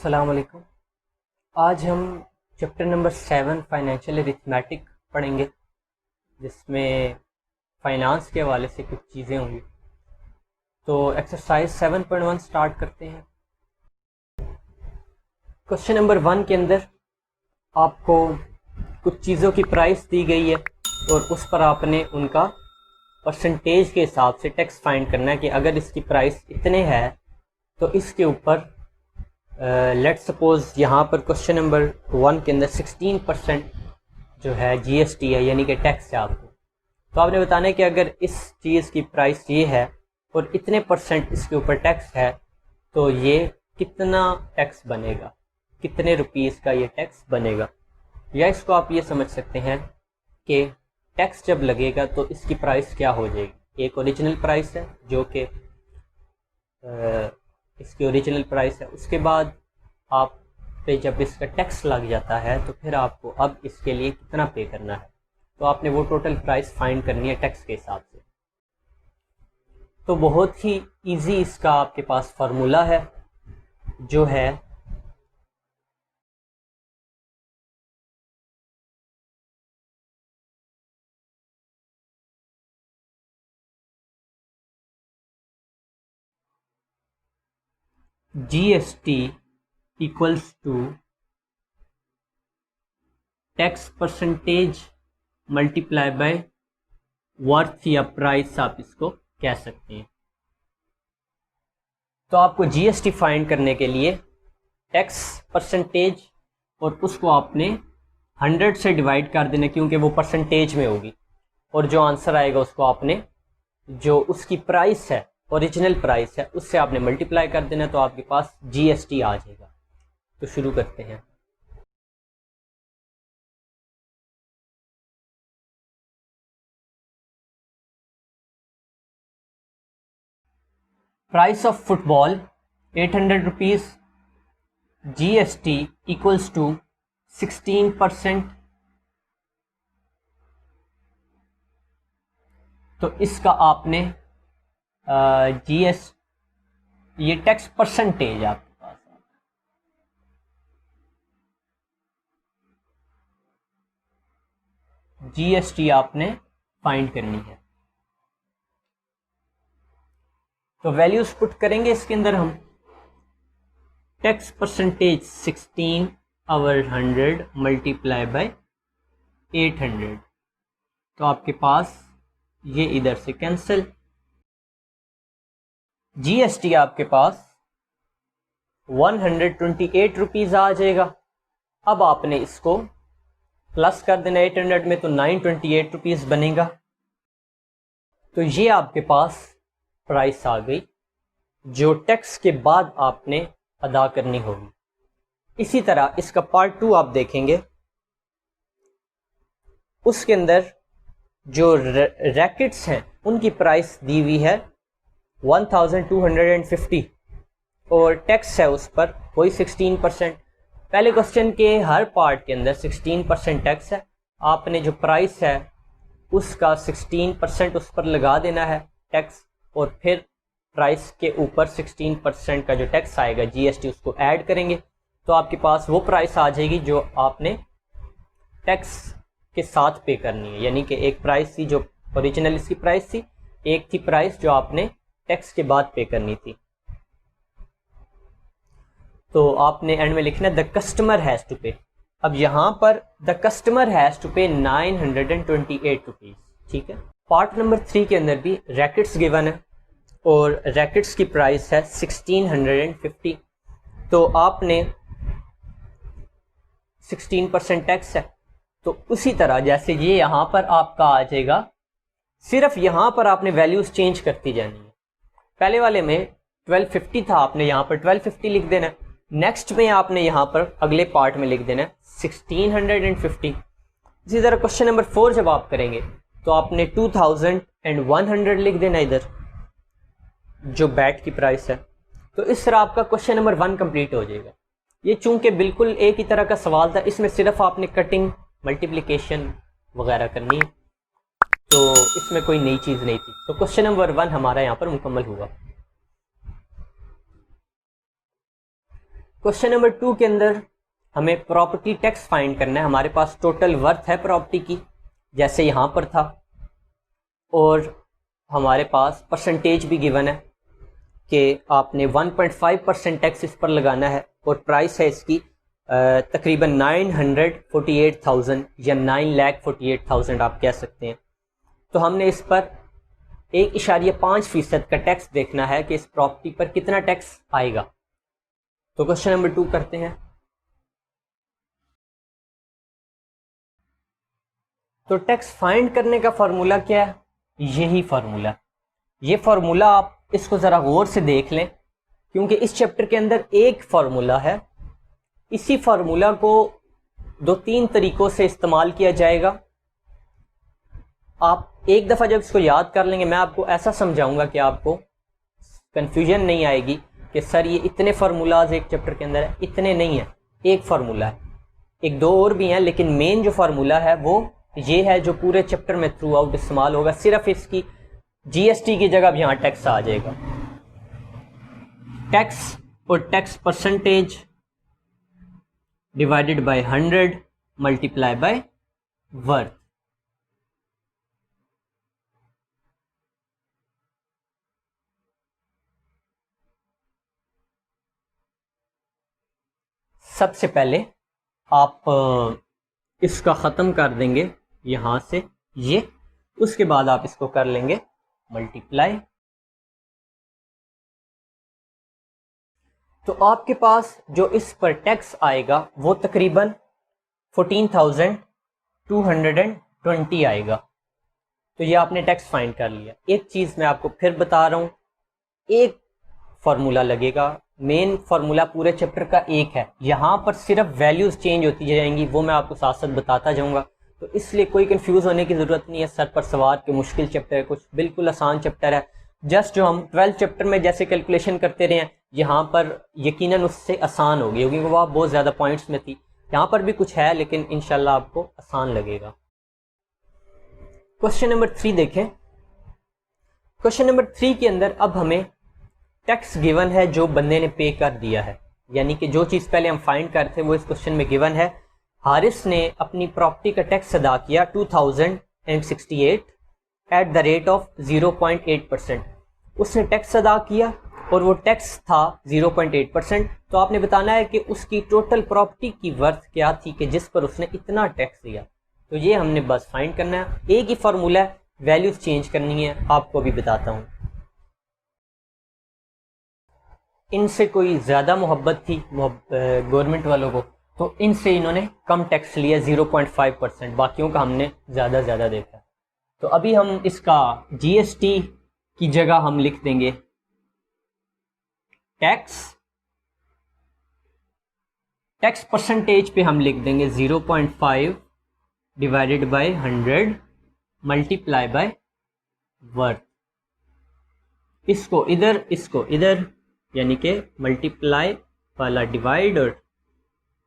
अस्सलाम वालेकुम। आज हम चैप्टर नंबर 7 फाइनेंशियल अरिथमेटिक पढ़ेंगे, जिसमें फाइनेंस के हवाले से कुछ चीज़ें होंगी। तो एक्सरसाइज 7.1 स्टार्ट करते हैं। क्वेश्चन नंबर 1 के अंदर आपको कुछ चीज़ों की प्राइस दी गई है और उस पर आपने उनका परसेंटेज के हिसाब से टैक्स फाइंड करना है कि अगर इसकी प्राइस इतने है तो इसके ऊपर लेट्स सपोज यहाँ पर क्वेश्चन नंबर 1 के अंदर 16% जो है जीएसटी है, यानी कि टैक्स है आपको। तो आपने बताना है कि अगर इस चीज़ की प्राइस ये है और इतने परसेंट इसके ऊपर टैक्स है तो ये कितना टैक्स बनेगा, कितने रुपीज़ का ये टैक्स बनेगा। या इसको आप ये समझ सकते हैं कि टैक्स जब लगेगा तो इसकी प्राइस क्या हो जाएगी। एक ओरिजिनल प्राइस है जो कि इसकी ओरिजिनल प्राइस है, उसके बाद आप पे जब इसका टैक्स लग जाता है तो फिर आपको अब इसके लिए कितना पे करना है, तो आपने वो टोटल प्राइस फाइंड करनी है टैक्स के हिसाब से। तो बहुत ही इजी इसका आपके पास फार्मूला है जो है GST equals to tax percentage multiply by worth या प्राइस, आप इसको कह सकते हैं। तो आपको जीएसटी फाइंड करने के लिए टैक्स परसेंटेज और उसको आपने 100 से डिवाइड कर देना, क्योंकि वो परसेंटेज में होगी, और जो आंसर आएगा उसको आपने जो उसकी प्राइस है, ओरिजिनल प्राइस है, उससे आपने मल्टीप्लाई कर देना, तो आपके पास जीएसटी आ जाएगा। तो शुरू करते हैं। Price of football 800 rupees, GST equals to 16%। तो इसका आपने जीएस ये टैक्स परसेंटेज आपके पास जीएसटी आपने फाइंड करनी है। तो वैल्यूज पुट करेंगे इसके अंदर हम। Tax percentage 16 over 100 multiply by 800, तो आपके पास ये इधर से कैंसिल। जीएसटी आपके पास 128 रुपीज़ आ जाएगा। अब आपने इसको प्लस कर देना 800 में, तो 928 रुपीज़ बनेगा। तो ये आपके पास प्राइस आ गई जो टैक्स के बाद आपने अदा करनी होगी। इसी तरह इसका पार्ट 2 आप देखेंगे, उसके अंदर जो रैकेट्स हैं उनकी प्राइस दी हुई है 1250 और टैक्स है उस पर वही 16%। पहले क्वेश्चन के हर पार्ट के अंदर 16% टैक्स है। आपने जो प्राइस है उसका 16% उस पर लगा देना है टैक्स, और फिर प्राइस के ऊपर 16% का जो टैक्स आएगा जीएसटी उसको ऐड करेंगे, तो आपके पास वो प्राइस आ जाएगी जो आपने टैक्स के साथ पे करनी है। यानी कि एक प्राइस थी जो ओरिजिनल इसकी प्राइस थी, एक थी प्राइस जो आपने टैक्स के बाद पे करनी थी। तो आपने एंड में लिखना है द कस्टमर हैज़ टू पे। अब यहाँ पर द कस्टमर हैज़ टू पे 928 रुपीज़, ठीक है। पार्ट नंबर 3 के अंदर भी रैकेट्स गिवन है और रैकेट्स की प्राइस है 1650। तो आपने 16% टैक्स है, तो उसी तरह जैसे ये यहाँ पर आपका आ जाएगा, सिर्फ यहाँ पर आपने वैल्यूज चेंज करती जानी है। पहले वाले में 1250 था, आपने यहाँ पर 1250 लिख देना है। नेक्स्ट में आपने यहाँ पर अगले पार्ट में लिख देना है 1650। इसी तरह क्वेश्चन नंबर 4 जब आप करेंगे तो आपने 2100 लिख देना इधर, जो बैट की प्राइस है। तो इस तरह आपका क्वेश्चन नंबर 1 कंप्लीट हो जाएगा। ये चूंकि बिल्कुल एक ही तरह का सवाल था, इसमें सिर्फ आपने कटिंग मल्टीप्लिकेशन वगैरह करनी है, तो इसमें कोई नई चीज़ नहीं थी। तो क्वेश्चन नंबर 1 हमारा यहाँ पर मुकम्मल हुआ। क्वेश्चन नंबर 2 के अंदर हमें प्रॉपर्टी टैक्स फाइंड करना है। हमारे पास टोटल वर्थ है प्रॉपर्टी की, जैसे यहाँ पर था, और हमारे पास परसेंटेज भी गिवन है कि आपने 1.5% टैक्स इस पर लगाना है, और प्राइस है इसकी तकरीबन 948,000 या 9,48,000 आप कह सकते हैं। तो हमने इस पर 1.5% का टैक्स देखना है कि इस प्रॉपर्टी पर कितना टैक्स आएगा। तो क्वेश्चन नंबर 2 करते हैं। तो टैक्स फाइंड करने का फॉर्मूला क्या है? यही फॉर्मूला। ये फॉर्मूला आप इसको ज़रा गौर से देख लें, क्योंकि इस चैप्टर के अंदर एक फॉर्मूला है। इसी फॉर्मूला को 2-3 तरीकों से इस्तेमाल किया जाएगा। आप एक दफ़ा जब इसको याद कर लेंगे, मैं आपको ऐसा समझाऊंगा कि आपको कंफ्यूजन नहीं आएगी कि सर ये इतने फार्मूलाज एक चैप्टर के अंदर है। इतने नहीं है, एक फार्मूला है, 1-2 और भी हैं, लेकिन मेन जो फार्मूला है वो ये है जो पूरे चैप्टर में थ्रू आउट इस्तेमाल होगा। सिर्फ इसकी जीएसटी की जगह यहाँ टैक्स आ जाएगा। टैक्स और tax percentage divided by 100 multiply by worth. सबसे पहले आप इसका ख़त्म कर देंगे यहाँ से ये, उसके बाद आप इसको कर लेंगे मल्टीप्लाई। तो आपके पास जो इस पर टैक्स आएगा वो तकरीबन 14,220 आएगा। तो ये आपने टैक्स फाइंड कर लिया। एक चीज़ मैं आपको फिर बता रहा हूँ, एक फार्मूला लगेगा, मेन फार्मूला पूरे चैप्टर का एक है। यहाँ पर सिर्फ वैल्यूज चेंज होती जाएंगी, वो मैं आपको साथ साथ बताता जाऊँगा। तो इसलिए कोई कंफ्यूज होने की ज़रूरत नहीं है सर पर सवार के मुश्किल चैप्टर है, कुछ बिल्कुल आसान चैप्टर है। जस्ट जो हम 12th चैप्टर में जैसे कैलकुलेशन करते रहे हैं, यहाँ पर यकीनन उससे आसान होगी, क्योंकि वो बहुत ज़्यादा पॉइंट्स में थी। यहाँ पर भी कुछ है, लेकिन इंशाल्लाह आपको आसान लगेगा। क्वेश्चन नंबर 3 देखें। क्वेश्चन नंबर 3 के अंदर अब हमें टैक्स गिवन है जो बंदे ने पे कर दिया है, यानी कि जो चीज़ पहले हम फाइंड करते वो इस क्वेश्चन में गिवन है। हारिस ने अपनी प्रॉपर्टी का टैक्स अदा किया 2068 एट द रेट ऑफ 0.8%। उसने टैक्स अदा किया और वो टैक्स था 0.8%। तो आपने बताना है कि उसकी टोटल प्रॉपर्टी की वर्थ क्या थी कि जिस पर उसने इतना टैक्स दिया। तो ये हमने बस फाइंड करना है। एक ही फार्मूला है, वैल्यूज चेंज करनी है, आपको भी बताता हूँ। इनसे कोई ज़्यादा मोहब्बत थी गवर्नमेंट वालों को, तो इनसे इन्होंने कम टैक्स लिया 0.5%, बाकियों का हमने ज़्यादा देखा। तो अभी हम इसका जीएसटी की जगह हम लिख देंगे टैक्स परसेंटेज पे हम लिख देंगे 0.5 divided by 100 multiply by worth. इसको इधर यानी कि मल्टीप्लाई वाला डिवाइड और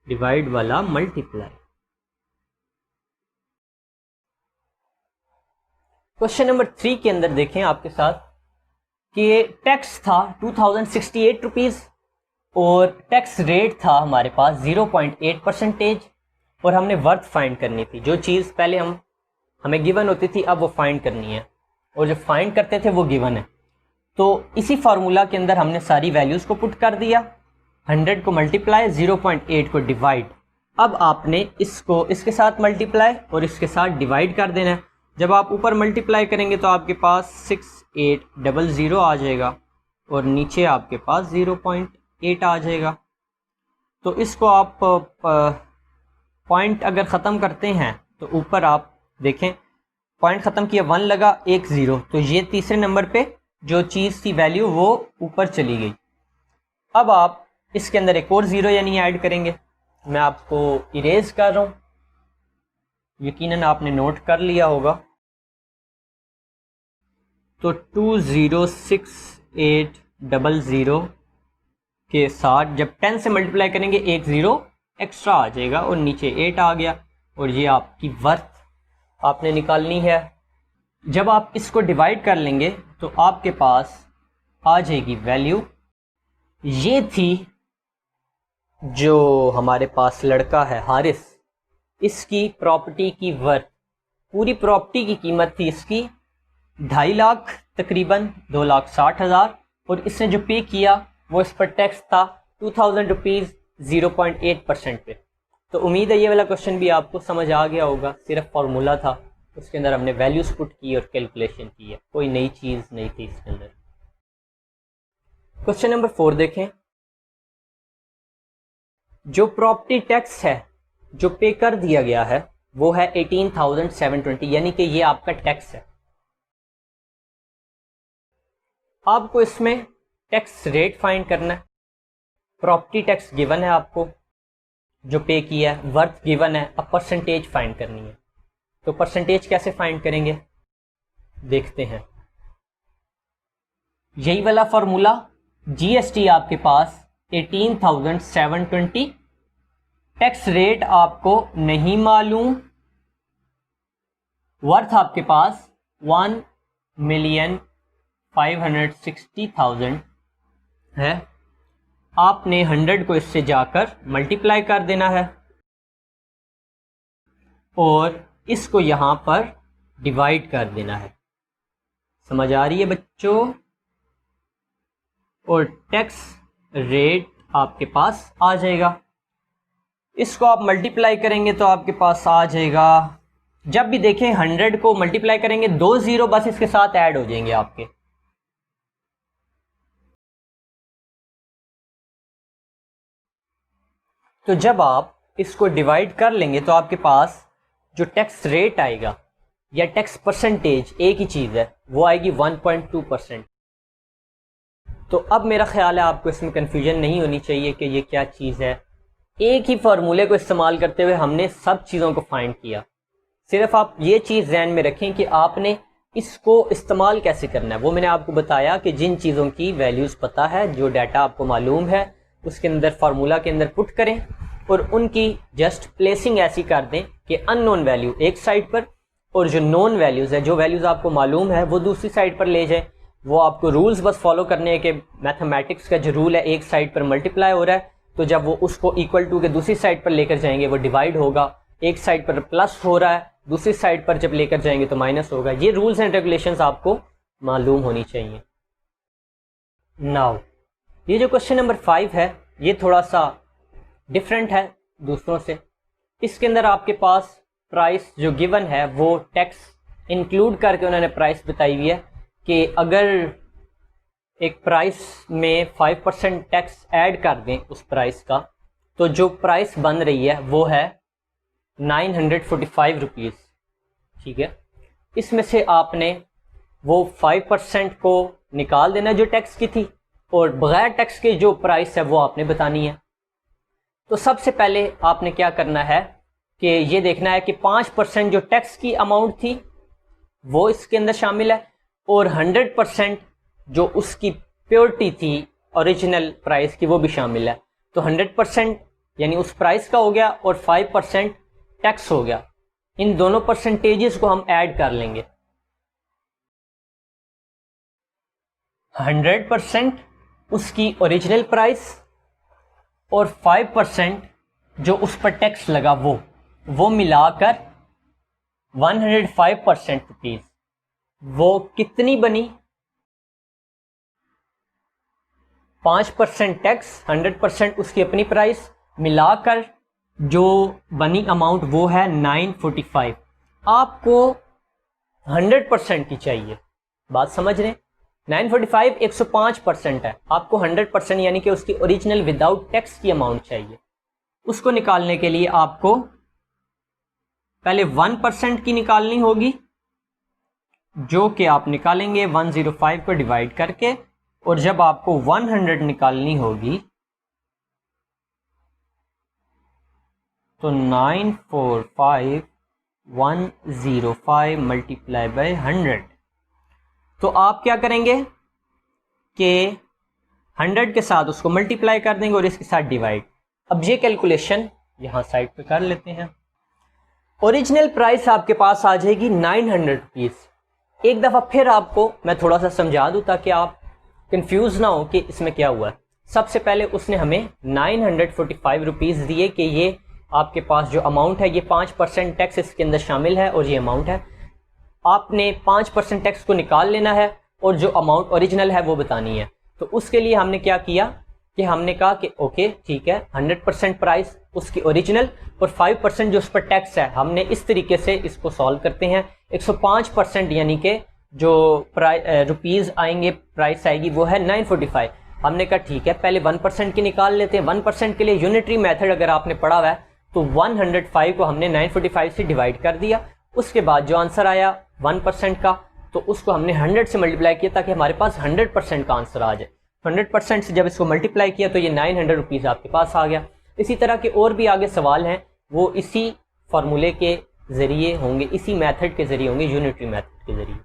डिवाइड वाला मल्टीप्लाई। क्वेश्चन नंबर 3 के अंदर देखें आपके साथ कि टैक्स था 2068 रुपीज़ और टैक्स रेट था हमारे पास 0.8% और हमने वर्थ फाइंड करनी थी। जो चीज़ पहले हमें गिवन होती थी, अब वो फाइंड करनी है, और जो फाइंड करते थे वो गिवन है। तो इसी फार्मूला के अंदर हमने सारी वैल्यूज़ को पुट कर दिया, 100 को मल्टीप्लाई, 0.8 को डिवाइड। अब आपने इसको इसके साथ मल्टीप्लाई और इसके साथ डिवाइड कर देना है। जब आप ऊपर मल्टीप्लाई करेंगे तो आपके पास 6800 आ जाएगा और नीचे आपके पास 0.8 आ जाएगा। तो इसको आप पॉइंट अगर ख़त्म करते हैं तो ऊपर आप देखें पॉइंट ख़त्म किया, 1 लगा, 1 0, तो ये तीसरे नंबर पे जो चीज़ की वैल्यू वो ऊपर चली गई। अब आप इसके अंदर एक और 0 यानी ऐड करेंगे। मैं आपको इरेज कर रहा हूँ, यकीनन आपने नोट कर लिया होगा। तो 206,800 के साथ जब 10 से मल्टीप्लाई करेंगे 1 0 एक्स्ट्रा आ जाएगा और नीचे 8 आ गया, और ये आपकी वर्थ आपने निकालनी है। जब आप इसको डिवाइड कर लेंगे तो आपके पास आ जाएगी वैल्यू, ये थी जो हमारे पास लड़का है हारिस, इसकी प्रॉपर्टी की वर्थ, पूरी प्रॉपर्टी की कीमत थी इसकी 2.5 लाख, तकरीबन 2,60,000, और इसने जो पे किया वो इस पर टैक्स था 2,000 रुपीज़ 0.8% पे। तो उम्मीद है ये वाला क्वेश्चन भी आपको समझ आ गया होगा। सिर्फ फार्मूला था, उसके अंदर हमने वैल्यूज पुट की और कैलकुलेशन की है, कोई नई चीज़ नहीं थी इसके अंदर। क्वेश्चन नंबर 4 देखें। जो प्रॉपर्टी टैक्स है जो पे कर दिया गया है वो है 18,720, यानी कि ये आपका टैक्स है। आपको इसमें टैक्स रेट फाइंड करना है। प्रॉपर्टी टैक्स गिवन है आपको जो पे किया है, वर्थ गिवन है, अब परसेंटेज फाइंड करनी है। तो परसेंटेज कैसे फाइंड करेंगे देखते हैं। यही वाला फॉर्मूला, जीएसटी आपके पास 18,720, टैक्स रेट आपको नहीं मालूम, वर्थ आपके पास 1,560,000 है। आपने 100 को इससे जाकर मल्टीप्लाई कर देना है और इसको यहां पर डिवाइड कर देना है। समझ आ रही है बच्चों? और टैक्स रेट आपके पास आ जाएगा। इसको आप मल्टीप्लाई करेंगे तो आपके पास आ जाएगा, जब भी देखें 100 को मल्टीप्लाई करेंगे 2 0 बस इसके साथ ऐड हो जाएंगे आपके। तो जब आप इसको डिवाइड कर लेंगे तो आपके पास जो टैक्स रेट आएगा या टैक्स परसेंटेज, एक ही चीज़ है, वो आएगी 1.2%। तो अब मेरा ख्याल है आपको इसमें कन्फ्यूजन नहीं होनी चाहिए कि ये क्या चीज़ है। एक ही फार्मूले को इस्तेमाल करते हुए हमने सब चीज़ों को फाइंड किया। सिर्फ आप ये चीज़ ध्यान में रखें कि आपने इसको इस्तेमाल कैसे करना है। वो मैंने आपको बताया कि जिन चीज़ों की वैल्यूज़ पता है, जो डाटा आपको मालूम है, उसके अंदर फार्मूला के अंदर पुट करें और उनकी जस्ट प्लेसिंग ऐसी कर दें कि अननोन वैल्यू एक साइड पर और जो नोन वैल्यूज़ है, जो वैल्यूज़ आपको मालूम है, वो दूसरी साइड पर ले जाए। वो आपको रूल्स बस फॉलो करने हैं कि मैथमेटिक्स का जो रूल है, एक साइड पर मल्टीप्लाई हो रहा है तो जब वो उसको इक्वल टू के दूसरी साइड पर लेकर जाएंगे वो डिवाइड होगा। एक साइड पर प्लस हो रहा है, दूसरी साइड पर जब लेकर जाएंगे तो माइनस होगा। ये रूल्स एंड रेगुलेशंस आपको मालूम होनी चाहिए। नाउ ये जो क्वेश्चन नंबर 5 है ये थोड़ा सा डिफरेंट है दूसरों से। इसके अंदर आपके पास प्राइस जो गिवन है वो टैक्स इंक्लूड करके उन्होंने प्राइस बताई हुई है कि अगर एक प्राइस में 5% टैक्स ऐड कर दें उस प्राइस का, तो जो प्राइस बन रही है वो है 945 रुपीज़। ठीक है, इसमें से आपने वो 5% को निकाल देना जो टैक्स की थी और बगैर टैक्स के जो प्राइस है वो आपने बतानी है। तो सबसे पहले आपने क्या करना है कि ये देखना है कि 5% जो टैक्स की अमाउंट थी वो इसके अंदर शामिल है और 100% जो उसकी प्योरिटी थी ओरिजिनल प्राइस की वो भी शामिल है। तो 100% यानी उस प्राइस का हो गया और 5% टैक्स हो गया। इन दोनों परसेंटेजेस को हम ऐड कर लेंगे। 100% उसकी ओरिजिनल प्राइस और 5% जो उस पर टैक्स लगा वो मिलाकर 105% रुपीज। वो कितनी बनी? 5% टैक्स, 100% उसकी अपनी प्राइस, मिलाकर जो बनी अमाउंट वो है 945। आपको 100% की चाहिए, बात समझ रहे हैं? 945 105% है, आपको 100% यानी कि उसकी ओरिजिनल विदाउट टैक्स की अमाउंट चाहिए। उसको निकालने के लिए आपको पहले 1% की निकालनी होगी, जो कि आप निकालेंगे 105 को डिवाइड करके, और जब आपको 100 निकालनी होगी तो 945,105 मल्टीप्लाई बाय 100। तो आप क्या करेंगे कि 100 के साथ उसको मल्टीप्लाई कर देंगे और इसके साथ डिवाइड। अब ये कैलकुलेशन यहां साइड पे कर लेते हैं। ओरिजिनल प्राइस आपके पास आ जाएगी 900 रुपीज। एक दफा फिर आपको मैं थोड़ा सा समझा दूं ताकि आप कंफ्यूज ना हो कि इसमें क्या हुआ है। सबसे पहले उसने हमें 945 रुपीज़ दिए कि ये आपके पास जो अमाउंट है ये 5% टैक्स इसके अंदर शामिल है और ये अमाउंट है। आपने 5% टैक्स को निकाल लेना है और जो अमाउंट ओरिजिनल है वो बतानी है। तो उसके लिए हमने क्या किया कि हमने कहा कि ओके ठीक है, 100% प्राइस उसकी ओरिजिनल और 5% जो उस पर टैक्स है, हमने इस तरीके से इसको सॉल्व करते हैं। 105% यानी कि जो रुपीज़ आएंगे, प्राइस आएगी वो है 945। हमने कहा ठीक है, पहले 1% की निकाल लेते हैं। 1% के लिए यूनिटरी मेथड अगर आपने पढ़ा हुआ है तो 105 को हमने 945 से डिवाइड कर दिया। उसके बाद जो आंसर आया 1% का, तो उसको हमने 100 से मल्टीप्लाई किया ताकि हमारे पास 100% का आंसर आ जाए। 100% से जब इसको मल्टीप्लाई किया तो ये 900 रुपीज़ आपके पास आ गया। इसी तरह के और भी आगे सवाल हैं, वो इसी फार्मूले के ज़रिए होंगे, इसी मेथड के ज़रिए होंगे, यूनिटरी मेथड के ज़रिए।